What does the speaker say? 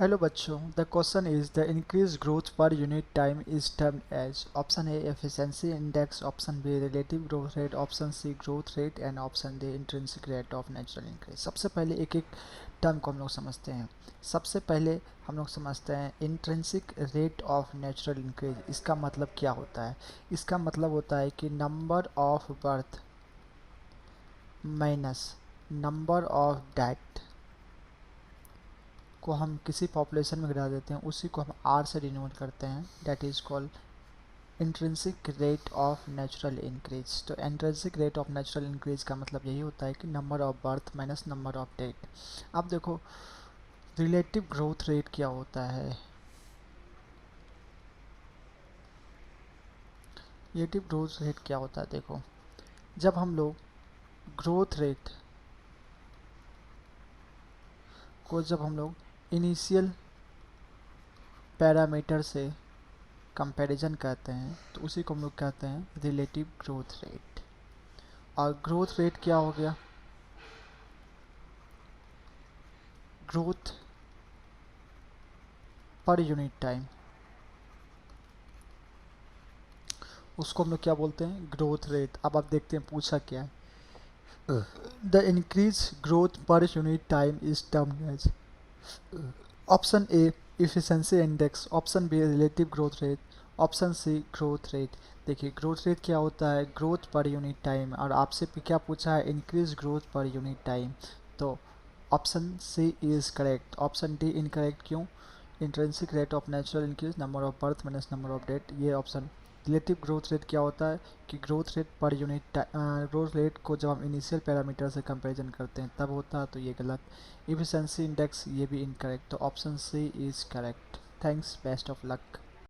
Hello बच्चों, the question is the increase growth per unit time is termed as option A efficiency index, option B relative growth rate, option C growth rate and option D intrinsic rate of natural increase. सबसे पहले एक एक term को हम लोग समझते हैं। सबसे पहले हम लोग समझते हैं intrinsic rate of natural increase. इसका मतलब क्या होता है? इसका मतलब होता है कि number of birth minus number of death को हम किसी पॉपुलेशन में गिरा देते हैं, उसी को हम आर से डिनोट करते हैं। That is called intrinsic rate of natural increase. तो intrinsic rate of natural increase का मतलब यही होता है कि number of birth minus number of death. अब देखो, रिलेटिव ग्रोथ रेट क्या होता है? रिलेटिव ग्रोथ रेट क्या होता है? देखो, जब हम लोग ग्रोथ रेट को जब हम लोग इनिशियल पैरामीटर से कंपैरिजन करते हैं तो उसी को हम लोग कहते हैं रिलेटिव ग्रोथ रेट। और ग्रोथ रेट क्या हो गया? ग्रोथ पर यूनिट टाइम, उसको हम लोग क्या बोलते हैं? Growth rate. अब आप देखते हैं पूछा क्या है। The increase growth per unit time is termed as option A efficiency index, option B relative growth rate, option C growth rate. देखिए, ग्रोथ रेट क्या होता है? Growth per unit time. और आपसे क्या पूछा है? Increase growth per unit time. तो option C is correct. Option D incorrect. क्यों? Intrinsic rate of natural increase number of birth minus number of death, ये ऑप्शन। रिलेटिव ग्रोथ रेट क्या होता है कि growth rate per unit growth rate को जब हम इनिशियल पैरामीटर से कंपैरिजन करते हैं तब होता है, तो ये गलत। इफिशिएंसी इंडेक्स, ये भी इनकरेक्ट। तो option C is correct. Thanks, best of luck.